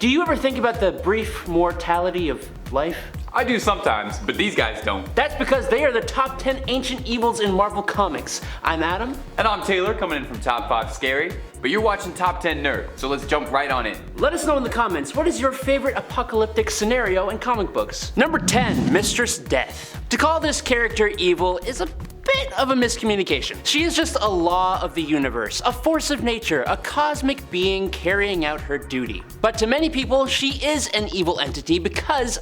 Do you ever think about the brief mortality of life? I do sometimes, but these guys don't. That's because they are the top 10 ancient evils in Marvel Comics. I'm Adam. And I'm Taylor, coming in from Top 5 Scary. But you're watching Top 10 Nerd, so let's jump right on in. Let us know in the comments, what is your favorite apocalyptic scenario in comic books? Number 10, Mistress Death. To call this character evil is a bit of a miscommunication. She is just a law of the universe, a force of nature, a cosmic being carrying out her duty. But to many people, she is an evil entity because,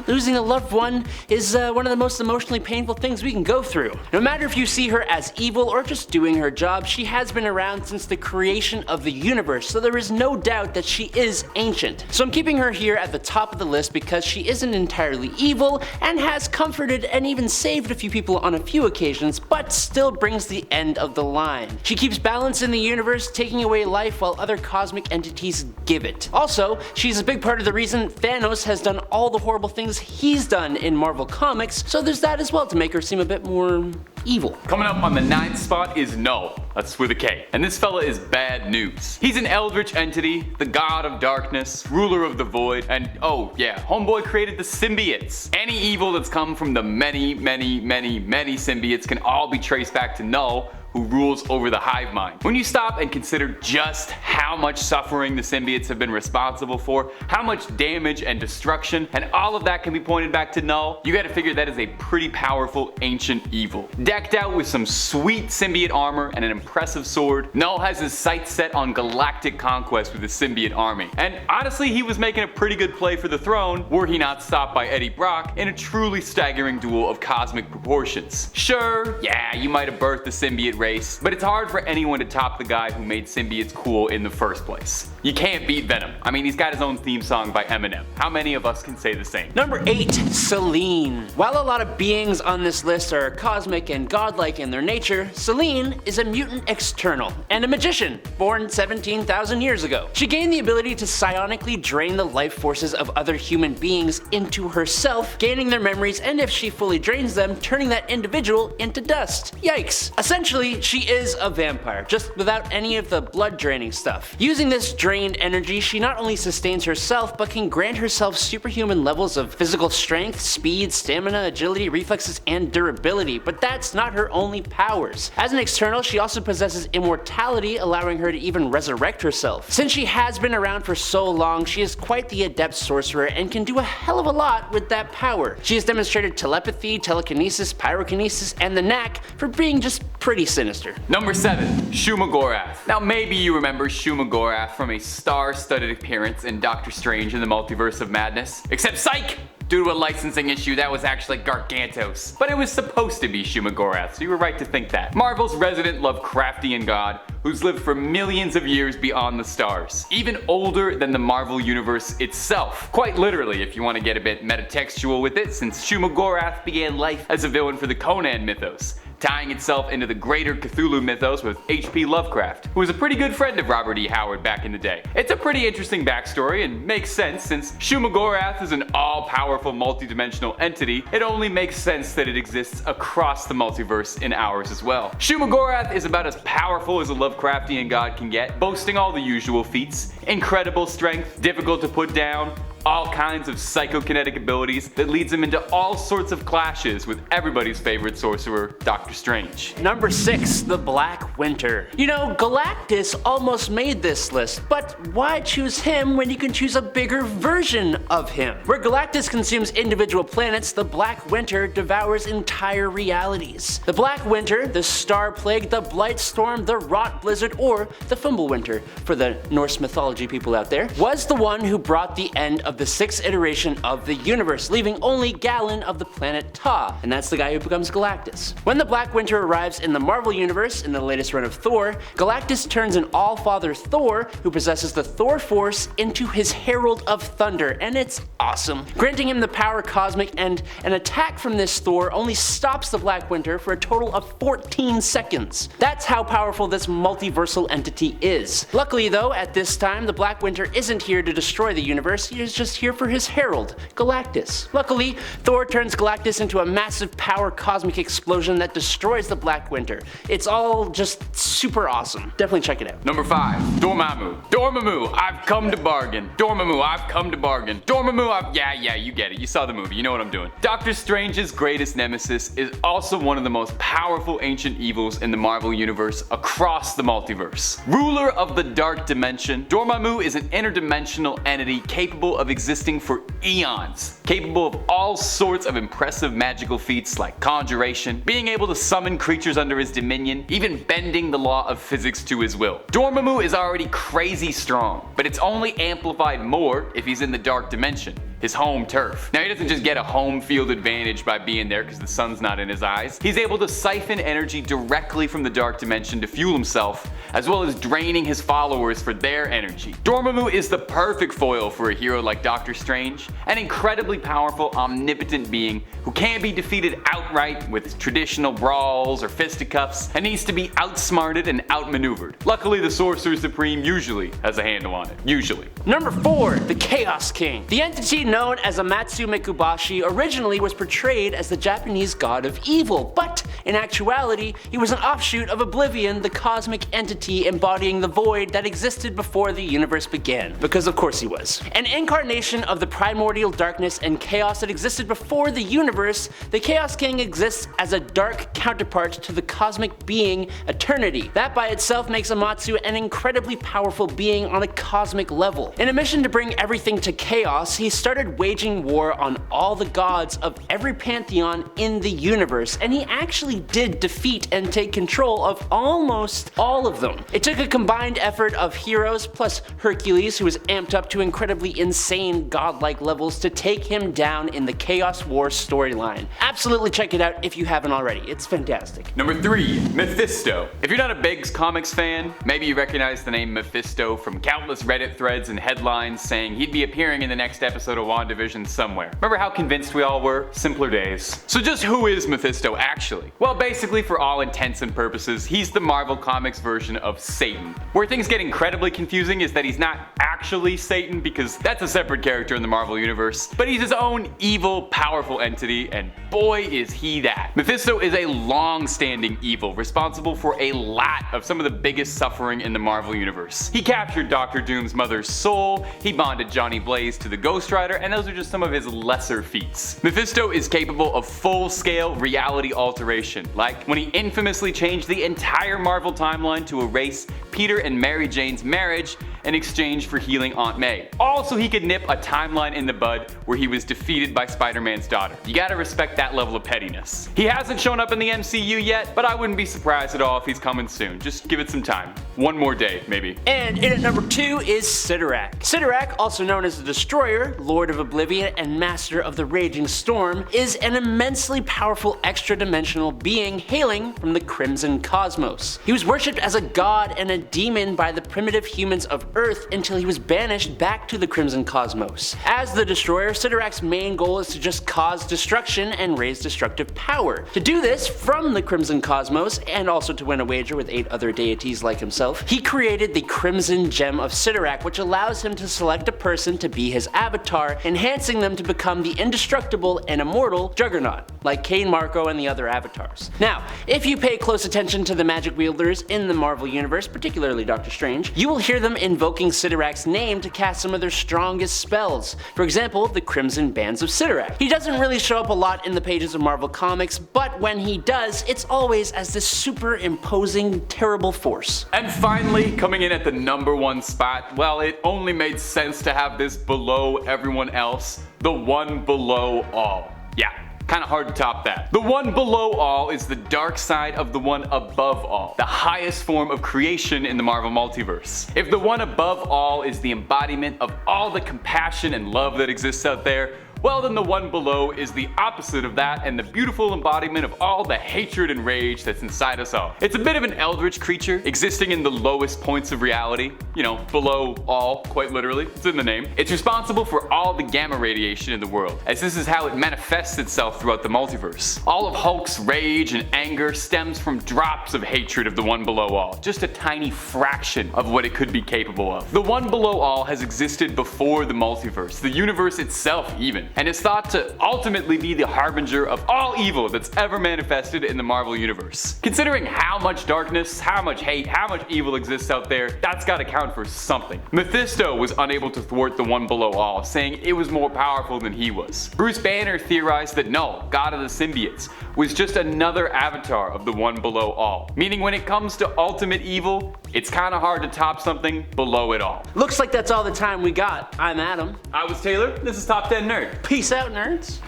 losing a loved one is one of the most emotionally painful things we can go through. No matter if you see her as evil or just doing her job, she has been around since the creation of the universe, so there is no doubt that she is ancient. So I'm keeping her here at the top of the list because she isn't entirely evil and has comforted and even saved a few people on a few occasions, but still brings the end of the line. She keeps balance in the universe, taking away life while other cosmic entities give it. Also, she's a big part of the reason Thanos has done all the horrible things he's done in Marvel Comics, so there's that as well to make her seem a bit more evil. Coming up on the 9th spot is Knull. That's with a K. And this fella is bad news. He's an eldritch entity, the god of darkness, ruler of the void, and oh yeah, homeboy created the symbiotes. Any evil that's come from the many symbiotes can all be traced back to Knull, who rules over the hive mind. When you stop and consider just how much suffering the symbiotes have been responsible for, how much damage and destruction, and all of that can be pointed back to Knull, you gotta figure that is a pretty powerful ancient evil. Decked out with some sweet symbiote armor and an impressive sword, Knull has his sights set on galactic conquest with his symbiote army. And honestly, he was making a pretty good play for the throne were he not stopped by Eddie Brock in a truly staggering duel of cosmic proportions. Sure, yeah, you might have birthed the symbiote race, but it's hard for anyone to top the guy who made symbiotes cool in the first place. You can't beat Venom. He's got his own theme song by Eminem. How many of us can say the same? Number 8, Selene. While a lot of beings on this list are cosmic and godlike in their nature, Selene is a mutant external and a magician born 17,000 years ago. She gained the ability to psionically drain the life forces of other human beings into herself, gaining their memories, and if she fully drains them, turning that individual into dust. Yikes. Essentially, she is a vampire, just without any of the blood draining stuff. Using this drained energy, she not only sustains herself, but can grant herself superhuman levels of physical strength, speed, stamina, agility, reflexes, and durability. But that's not her only powers. As an external, she also possesses immortality, allowing her to even resurrect herself. Since she has been around for so long, she is quite the adept sorcerer and can do a hell of a lot with that power. She has demonstrated telepathy, telekinesis, pyrokinesis, and the knack for being just pretty sinister. Number 7, Shumah-Gorath. Now maybe you remember Shumah-Gorath from a star-studded appearance in Doctor Strange in the Multiverse of Madness. Except psych! Due to a licensing issue, that was actually Gargantos. But it was supposed to be Shumah-Gorath, so you were right to think that. Marvel's resident Lovecraftian god, who's lived for millions of years beyond the stars. Even older than the Marvel Universe itself. Quite literally, if you want to get a bit metatextual with it, since Shumah-Gorath began life as a villain for the Conan mythos, tying itself into the greater Cthulhu mythos with H.P. Lovecraft, who was a pretty good friend of Robert E. Howard back in the day. It's a pretty interesting backstory and makes sense since Shumah-Gorath is an all-powerful multi-dimensional entity. It only makes sense that it exists across the multiverse in ours as well. Shumah-Gorath is about as powerful as a Lovecraftian god can get, boasting all the usual feats: incredible strength, difficult to put down, all kinds of psychokinetic abilities that leads him into all sorts of clashes with everybody's favorite sorcerer, Doctor Strange. Number 6, the Black Winter. You know, Galactus almost made this list, but why choose him when you can choose a bigger version of him? Where Galactus consumes individual planets, the Black Winter devours entire realities. The Black Winter, the Star Plague, the Blight Storm, the Rot Blizzard, or the Fimbulwinter, for the Norse mythology people out there, was the one who brought the end of the 6th iteration of the universe, leaving only Galen of the planet Ta, and that's the guy who becomes Galactus. When the Black Winter arrives in the Marvel Universe in the latest run of Thor, Galactus turns an All-Father Thor, who possesses the Thor Force, into his Herald of Thunder, and it's awesome, granting him the power cosmic, and an attack from this Thor only stops the Black Winter for a total of 14 seconds. That's how powerful this multiversal entity is. Luckily though, at this time, the Black Winter isn't here to destroy the universe, he is just here for his herald, Galactus. Luckily, Thor turns Galactus into a massive power cosmic explosion that destroys the Black Winter. It's all just super awesome. Definitely check it out. Number 5, Dormammu. Dormammu, I've come to bargain. Dormammu, I've come to bargain. Dormammu, yeah, you get it. You saw the movie, you know what I'm doing. Doctor Strange's greatest nemesis is also one of the most powerful ancient evils in the Marvel Universe across the multiverse. Ruler of the Dark Dimension, Dormammu is an interdimensional entity capable of existing for eons, capable of all sorts of impressive magical feats like conjuration, being able to summon creatures under his dominion, even bending the law of physics to his will. Dormammu is already crazy strong, but it's only amplified more if he's in the Dark Dimension, his home turf. Now he doesn't just get a home field advantage by being there because the sun's not in his eyes. He's able to siphon energy directly from the Dark Dimension to fuel himself, as well as draining his followers for their energy. Dormammu is the perfect foil for a hero like Doctor Strange, an incredibly powerful, omnipotent being who can't be defeated outright with traditional brawls or fisticuffs, and needs to be outsmarted and outmaneuvered. Luckily, the Sorcerer Supreme usually has a handle on it. Usually. Number 4, the Chaos King. The entity known as Amatsu Mikubashi originally was portrayed as the Japanese god of evil, but in actuality, he was an offshoot of Oblivion, the cosmic entity embodying the void that existed before the universe began. Because of course he was. An incarnation of the primordial darkness and chaos that existed before the universe, the Chaos King exists as a dark counterpart to the cosmic being Eternity. That by itself makes Amatsu an incredibly powerful being on a cosmic level. In a mission to bring everything to chaos, he started waging war on all the gods of every pantheon in the universe, and he actually did defeat and take control of almost all of them. It took a combined effort of heroes plus Hercules, who was amped up to incredibly insane godlike levels, to take him down in the Chaos War storyline. Absolutely check it out if you haven't already, it's fantastic. Number 3, Mephisto. If you're not a big comics fan, maybe you recognize the name Mephisto from countless Reddit threads and headlines saying he'd be appearing in the next episode of WandaVision somewhere. Remember how convinced we all were? Simpler days. So just who is Mephisto actually? Well, basically for all intents and purposes, he's the Marvel Comics version of Satan. Where things get incredibly confusing is that he's not actually Satan, because that's a separate character in the Marvel Universe, but he's his own evil, powerful entity, and boy is he that. Mephisto is a long-standing evil responsible for a lot of some of the biggest suffering in the Marvel Universe. He captured Doctor Doom's mother's soul, he bonded Johnny Blaze to the Ghost Rider, and those are just some of his lesser feats. Mephisto is capable of full-scale reality alteration, like when he infamously changed the entire Marvel timeline to erase Peter and Mary Jane's marriage in exchange for healing Aunt May. Also, he could nip a timeline in the bud where he was defeated by Spider-Man's daughter. You gotta respect that level of pettiness. He hasn't shown up in the MCU yet, but I wouldn't be surprised at all if he's coming soon. Just give it some time. One more day, maybe. And in at number 2 is Cyttorak. Cyttorak, also known as the Destroyer, Lord of Oblivion, and Master of the Raging Storm, is an immensely powerful extra-dimensional being hailing from the Crimson Cosmos. He was worshipped as a god and a demon by the primitive humans of Earth until he was banished back to the Crimson Cosmos. As the Destroyer, Cyttorak's main goal is to just cause destruction and raise destructive power. To do this from the Crimson Cosmos, and also to win a wager with 8 other deities like himself, he created the Crimson Gem of Cyttorak, which allows him to select a person to be his avatar, enhancing them to become the indestructible and immortal Juggernaut, like Kane Marco and the other avatars. Now, if you pay close attention to the magic wielders in the Marvel Universe, particularly Doctor Strange, you will hear them invoking Cyttorak's name to cast some of their strongest spells. For example, the Crimson Bands of Cyttorak. He doesn't really show up a lot in the pages of Marvel Comics, but when he does, it's always as this super imposing, terrible force. And finally, coming in at the number 1 spot, well, it only made sense to have this below everyone else, the one below all. Yeah. Kinda hard to top that. The one below all is the dark side of the one above all, the highest form of creation in the Marvel multiverse. If the one above all is the embodiment of all the compassion and love that exists out there, Well, then the one below is the opposite of that and the beautiful embodiment of all the hatred and rage that's inside us all. It's a bit of an eldritch creature, existing in the lowest points of reality, you know, below all, quite literally, it's in the name. It's responsible for all the gamma radiation in the world, as this is how it manifests itself throughout the multiverse. All of Hulk's rage and anger stems from drops of hatred of the one below all, just a tiny fraction of what it could be capable of. The one below all has existed before the multiverse, the universe itself even, and is thought to ultimately be the harbinger of all evil that's ever manifested in the Marvel universe. Considering how much darkness, how much hate, how much evil exists out there, that's gotta count for something. Mephisto was unable to thwart the one below all, saying it was more powerful than he was. Bruce Banner theorized that Knull, god of the symbiotes, was just another avatar of the one below all, meaning when it comes to ultimate evil, it's kinda hard to top something below it all. Looks like that's all the time we got. I'm Adam. I was Taylor, this is Top 10 Nerd. Peace out, nerds.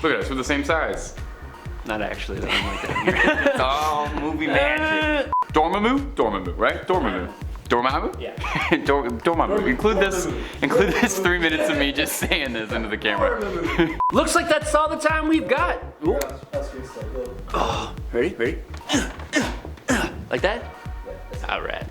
Look at us, we're the same size. Not actually, that one like that. It's all movie magic. Dormammu, right? Dormammu? Yeah. Dormammu. Include this 3 minutes of me just saying this into the camera. Looks like that's all the time we've got. Ooh. Oh, ready? Like that? Alright.